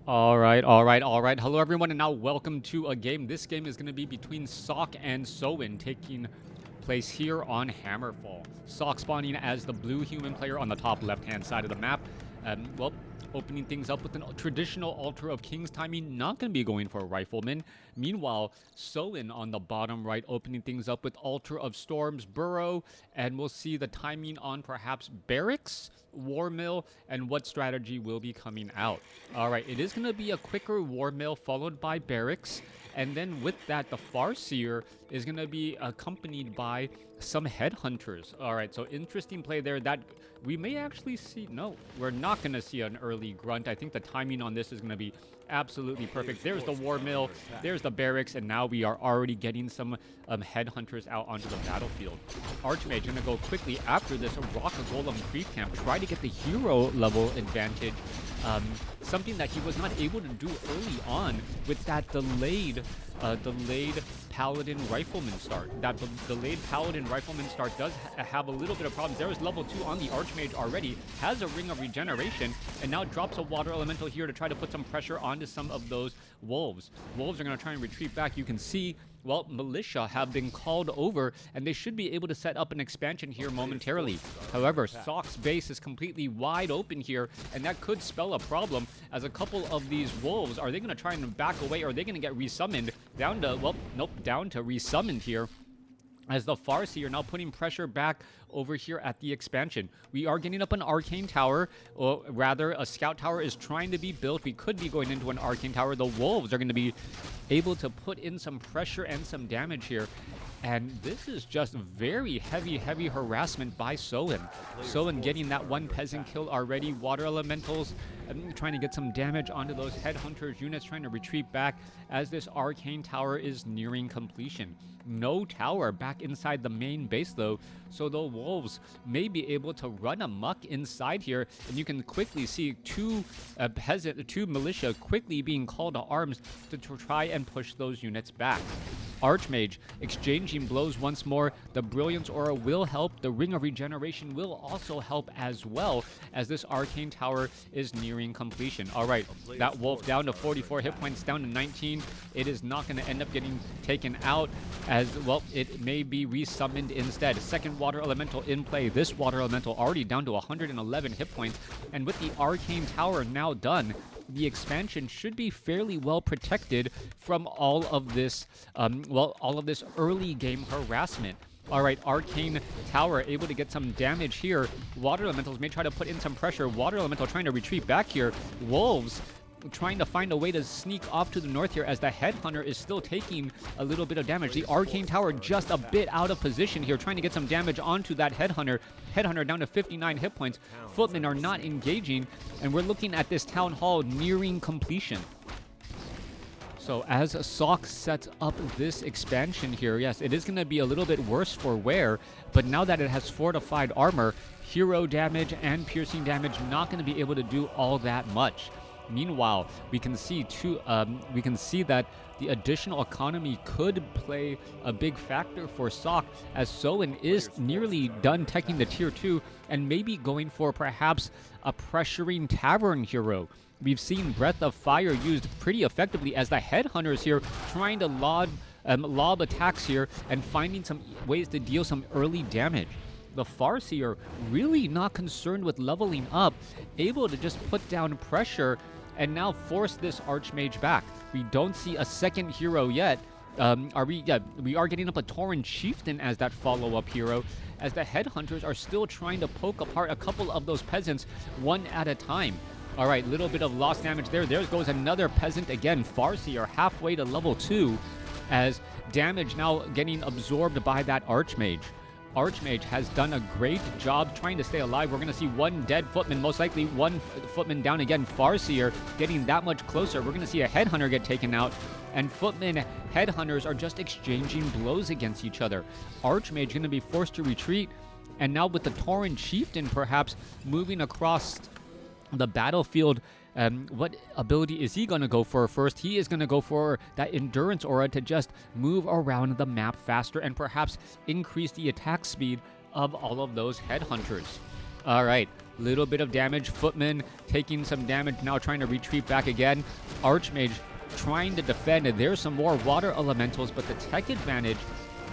All right, all right, all right. Hello, everyone, and now welcome to a game. This game is going to be between Sock and Soin, taking place here on Hammerfall. Sock spawning as the blue human player on the top left-hand side of the map. Well, opening things up with a traditional Altar of Kings timing, not going to be going for a Rifleman. Meanwhile, Soin on the bottom right, opening things up with Altar of Storms, Burrow, and we'll see the timing on perhaps Barracks, War Mill, and what strategy will be coming out. All right, it is going to be a quicker War Mill followed by Barracks, and then with that, the Farseer is going to be accompanied by some Headhunters. All right, so interesting play there. That we may actually see. No, we're not going to see an early Grunt. I think the timing on this is going to be absolutely perfect. There's the War Mill, there's the Barracks, and now we are already getting some Headhunters out onto the battlefield. Archmage going to go quickly after this Rock Golem creep camp, try to get the hero level advantage. Something that he was not able to do early on with that delayed Paladin Rifleman start. That delayed Paladin Rifleman start does have a little bit of problems. There is level 2 on the Archmage already, has a Ring of Regeneration, and now drops a Water Elemental here to try to put some pressure onto some of those Wolves. Wolves are going to try and retreat back. You can see, well, Militia have been called over, and they should be able to set up an expansion here momentarily. However, Sock's base is completely wide open here, and that could spell a problem as a couple of these Wolves, are they going to try and back away, or are they going to get resummoned down to, well, nope, down to resummoned here, as the Farseer are now putting pressure back over here at the expansion. We are getting up an Arcane Tower, or rather a Scout Tower is trying to be built. We could be going into an Arcane Tower. The Wolves are going to be able to put in some pressure and some damage here. And this is just very heavy harassment by Soin. Soin getting that one peasant kill already. Water Elementals trying to get some damage onto those Headhunters units, trying to retreat back as this Arcane Tower is nearing completion. No tower back inside the main base though, so the Wolves may be able to run amok inside here, and you can quickly see two militia quickly being called to arms to try and push those units back. Archmage exchanging blows once more. The Brilliance Aura will help. The Ring of Regeneration will also help as well, as this Arcane Tower is nearing completion. All right, that Wolf down to 44 hit points, down to 19. It is not going to end up getting taken out, as well it may be resummoned instead. Second Water Elemental in play. This Water Elemental already down to 111 hit points, and with the Arcane Tower now done, the expansion should be fairly well protected from all of this, all of this early game harassment. All right, Arcane Tower able to get some damage here. Water Elementals may try to put in some pressure. Water Elemental trying to retreat back here. Wolves trying to find a way to sneak off to the north here, as the Headhunter is still taking a little bit of damage. The Arcane Tower just a bit out of position here, trying to get some damage onto that Headhunter. Headhunter down to 59 hit points. Footmen are not engaging, and we're looking at this Town Hall nearing completion. So as Sock sets up this expansion here, yes, it is going to be a little bit worse for wear, but now that it has fortified armor, hero damage and piercing damage not going to be able to do all that much. Meanwhile, we can see that the additional economy could play a big factor for Sock, as Soin is nearly done teching the tier 2 and maybe going for perhaps a pressuring tavern hero. We've seen Breath of Fire used pretty effectively, as the Headhunters here trying to lob attacks here and finding some ways to deal some early damage. The Farseer really not concerned with leveling up, able to just put down pressure and now force this Archmage back. We don't see a second hero yet. We are getting up a Tauren Chieftain as that follow-up hero, as the Headhunters are still trying to poke apart a couple of those peasants one at a time. All right, little bit of lost damage there. There goes another peasant again. Farseer halfway to level 2, as damage now getting absorbed by that Archmage. Archmage has done a great job trying to stay alive. We're going to see one dead Footman, most likely one Footman down again. Farseer getting that much closer. We're going to see a Headhunter get taken out, and Footman Headhunters are just exchanging blows against each other. Archmage going to be forced to retreat, and now with the Tauren Chieftain perhaps moving across the battlefield, what ability is he going to go for first? He is going to go for that Endurance Aura to just move around the map faster and perhaps increase the attack speed of all of those Headhunters. All right, little bit of damage. Footman taking some damage now, trying to retreat back again. Archmage trying to defend. There's some more water elementals, but the tech advantage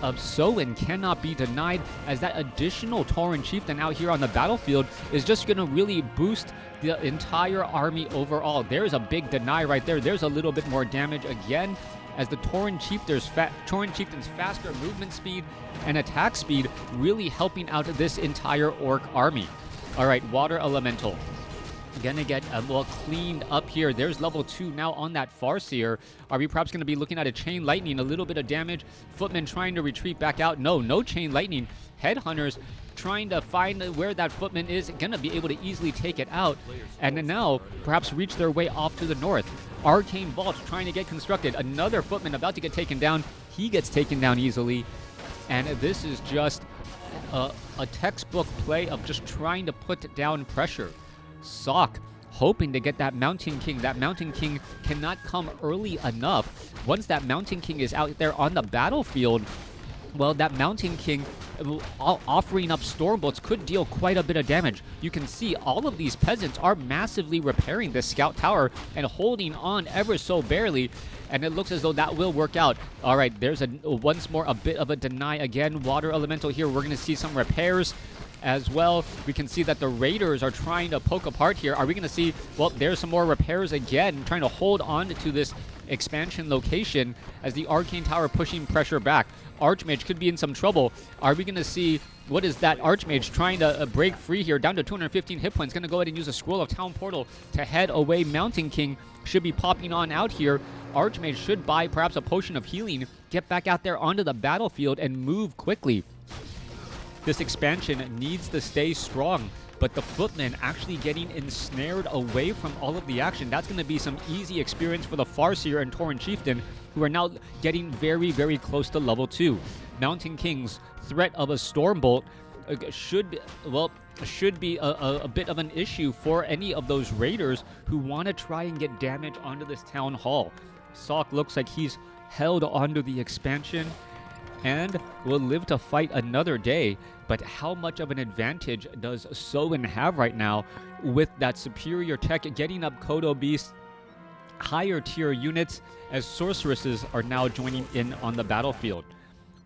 of Soin cannot be denied, as that additional Tauren Chieftain out here on the battlefield is just going to really boost the entire army overall. There's a big deny right there. There's a little bit more damage again, as the Tauren Chieftain's faster movement speed and attack speed really helping out this entire Orc army. All right, Water Elemental. Gonna get well cleaned up here. There's level 2 now on that Farseer. Are we perhaps going to be looking at a Chain Lightning? A little bit of damage. Footman trying to retreat back out. No Chain Lightning. Headhunters trying to find where that Footman is. Gonna be able to easily take it out. And then now perhaps reach their way off to the north. Arcane Vault trying to get constructed. Another Footman about to get taken down. He gets taken down easily. And this is just a textbook play of just trying to put down pressure. Sock hoping to get that Mountain King. That Mountain King cannot come early enough. Once that Mountain King is out there on the battlefield, well, that Mountain King offering up Stormbolts could deal quite a bit of damage. You can see all of these peasants are massively repairing this scout tower and holding on ever so barely, and it looks as though that will work out. All right, there's once more a bit of a deny again. Water Elemental here. We're going to see some repairs as well. We can see that the Raiders are trying to poke apart here. Are we going to see, well, there's some more repairs again, trying to hold on to this expansion location as the Arcane Tower pushing pressure back. Archmage could be in some trouble. Are we going to see, what is that Archmage trying to break free here, down to 215 hit points, going to go ahead and use a Scroll of Town Portal to head away. Mountain King should be popping on out here. Archmage should buy perhaps a Potion of Healing, get back out there onto the battlefield and move quickly. This expansion needs to stay strong, but the Footmen actually getting ensnared away from all of the action. That's going to be some easy experience for the Farseer and Tauren Chieftain, who are now getting very, very close to level 2. Mountain King's threat of a Stormbolt should be a bit of an issue for any of those Raiders who want to try and get damage onto this Town Hall. Sock looks like he's held onto the expansion and will live to fight another day. But how much of an advantage does Soin have right now with that superior tech, getting up Kodo Beast, higher tier units, as sorceresses are now joining in on the battlefield?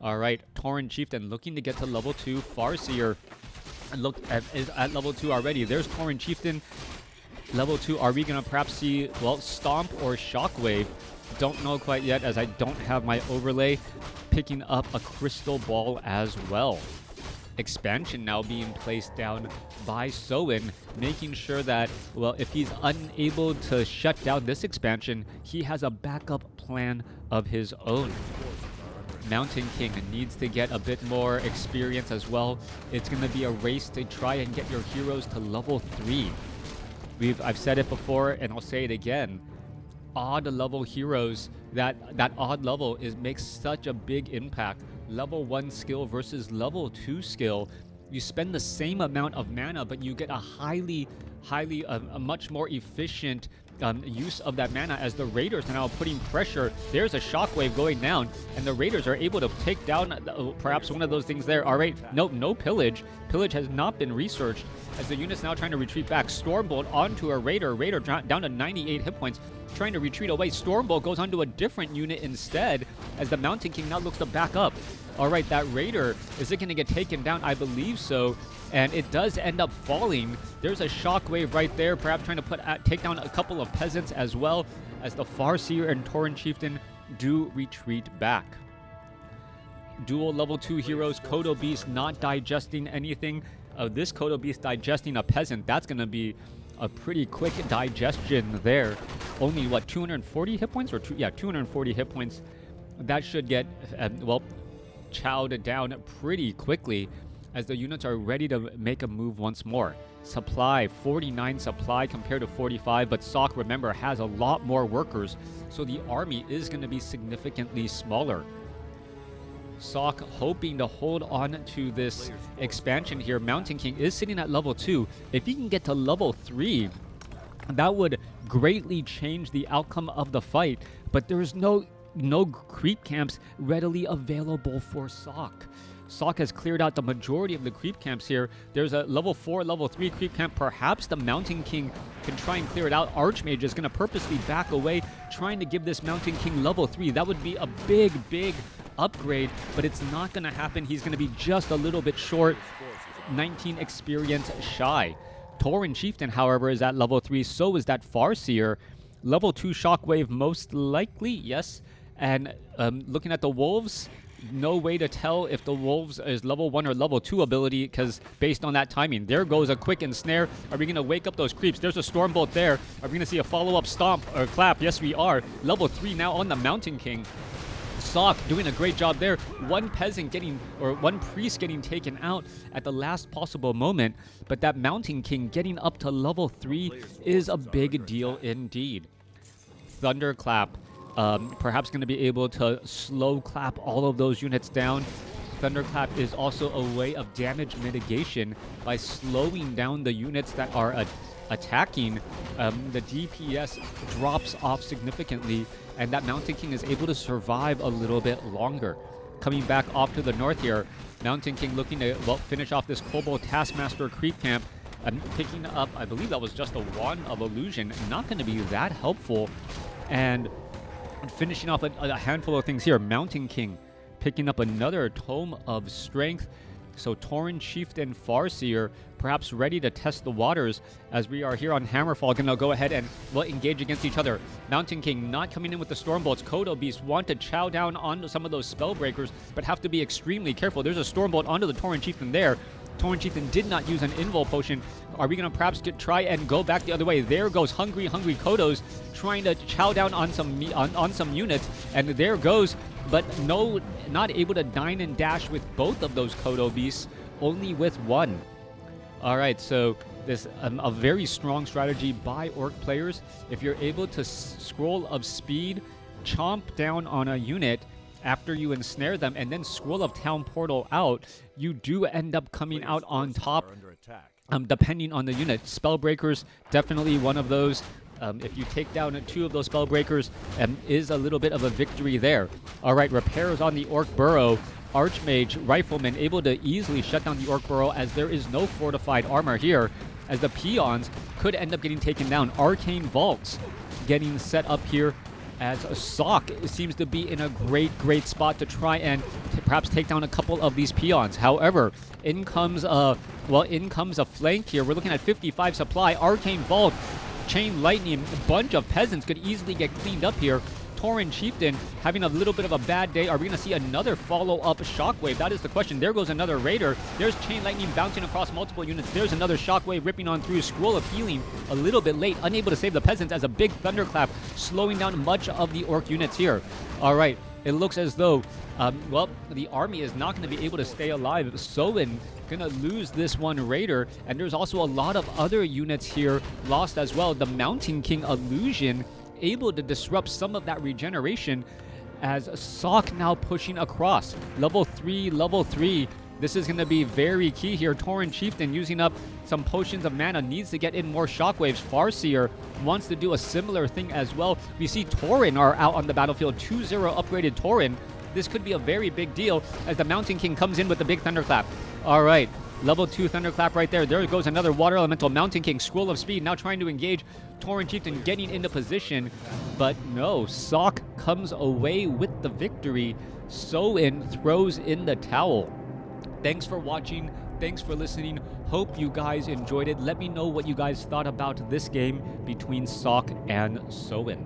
All right, Tauren Chieftain looking to get to level 2. Farseer is at level 2 already. There's Tauren Chieftain, level 2. Are we going to perhaps see, well, Stomp or Shockwave? Don't know quite yet, as I don't have my overlay. Picking up a Crystal Ball as well. Expansion now being placed down by Soin, making sure that, well, if he's unable to shut down this expansion, he has a backup plan of his own. Mountain King needs to get a bit more experience as well. It's going to be a race to try and get your heroes to level 3. I've said it before and I'll say it again. Odd level heroes, that odd level makes such a big impact. Level 1 skill versus level 2 skill, you spend the same amount of mana, but you get a much more efficient use of that mana, as the Raiders are now putting pressure. There's a Shockwave going down, and the Raiders are able to take down perhaps one of those things there. All right, no Pillage. Pillage has not been researched, as the unit's now trying to retreat back. Stormbolt onto a Raider. Raider down to 98 hit points, trying to retreat away. Stormbolt goes onto a different unit instead, as the Mountain King now looks to back up. All right, that Raider, is it going to get taken down? I believe so, and it does end up falling. There's a Shockwave right there, perhaps trying to take down a couple of peasants as well, as the Farseer and Tauren Chieftain do retreat back. Dual level 2 heroes, Kodo Beast not digesting anything. This Kodo Beast digesting a peasant, that's going to be a pretty quick digestion there. Only, what, 240 hit points? 240 hit points. That should get, well, chowed down pretty quickly, as the units are ready to make a move once more. Supply, 49 supply compared to 45, but Sock, remember, has a lot more workers, so the army is going to be significantly smaller. Sock hoping to hold on to this expansion here. Mountain King is sitting at level 2. If he can get to level 3, that would greatly change the outcome of the fight, but there's no creep camps readily available for Sock. Sock has cleared out the majority of the creep camps here. There's a level 4, level 3 creep camp. Perhaps the Mountain King can try and clear it out. Archmage is going to purposely back away, trying to give this Mountain King level 3. That would be a big, big upgrade, but it's not going to happen. He's going to be just a little bit short, 19 experience shy. Tauren Chieftain, however, is at level 3. So is that Farseer. Level 2 Shockwave, most likely, yes. And looking at the Wolves, no way to tell if the Wolves is level 1 or level 2 ability, because based on that timing. There goes a quick ensnare. Are we going to wake up those creeps? There's a Stormbolt there. Are we going to see a follow-up stomp or clap? Yes, we are. Level 3 now on the Mountain King. Sock doing a great job there. One peasant getting, or one priest getting taken out at the last possible moment. But that Mountain King getting up to level 3 is a big deal indeed. Thunderclap. Perhaps going to be able to slow clap all of those units down. Thunderclap is also a way of damage mitigation by slowing down the units that are attacking. The DPS drops off significantly, and that Mountain King is able to survive a little bit longer. Coming back off to the north here, Mountain King looking to finish off this Kobold Taskmaster creep camp. Picking up, I believe that was just a Wand of Illusion, not going to be that helpful. And finishing off a handful of things here. Mountain King picking up another Tome of Strength. So Tauren Chieftain Farseer perhaps ready to test the waters, as we are here on Hammerfall, going to go ahead and engage against each other. Mountain King not coming in with the Stormbolts. Kodo Beast want to chow down onto some of those Spellbreakers, but have to be extremely careful. There's a Stormbolt onto the Tauren Chieftain there. Tauren Chieftain did not use an Invul Potion. Are we going to perhaps try and go back the other way? There goes Hungry Kodos trying to chow down on some units, and there goes, but no, not able to dine and dash with both of those Kodo Beasts, only with one. All right, so this a very strong strategy by Orc players. If you're able to Scroll of Speed, chomp down on a unit after you ensnare them, and then Scroll of Town Portal out, you do end up coming out on top, depending on the unit. Spellbreakers, definitely one of those. If you take down 2 of those Spellbreakers, is a little bit of a victory there. All right, repairs on the Orc Burrow. Archmage, Rifleman able to easily shut down the Orc Burrow, as there is no fortified armor here, as the Peons could end up getting taken down. Arcane Vaults getting set up here, as a Sock seems to be in a great spot to try and perhaps take down a couple of these Peons. However, in comes a flank here. We're looking at 55 supply. Arcane Vault, Chain Lightning, a bunch of peasants could easily get cleaned up here. Tauren Chieftain having a little bit of a bad day. Are we going to see another follow-up Shockwave? That is the question. There goes another Raider. There's Chain Lightning bouncing across multiple units. There's another Shockwave ripping on through. Scroll of Healing a little bit late, unable to save the peasants, as a big Thunderclap slowing down much of the Orc units here. All right, it looks as though, the army is not going to be able to stay alive. Soin gonna lose this one Raider, and there's also a lot of other units here lost as well. The Mountain King Illusion able to disrupt some of that regeneration, as Sock now pushing across. Level 3. This is going to be very key here. Tauren Chieftain using up some potions of mana, needs to get in more shockwaves. Farseer wants to do a similar thing as well. We see Tauren are out on the battlefield. 2-0 upgraded Tauren. This could be a very big deal, as the Mountain King comes in with the big Thunderclap. All right. Level 2 Thunderclap right there. There goes another Water Elemental. Mountain King, Scroll of Speed, now trying to engage. Tauren Chieftain getting into position, but no, Sock comes away with the victory. Soin throws in the towel. Thanks for watching. Thanks for listening. Hope you guys enjoyed it. Let me know what you guys thought about this game between Sock and Soin.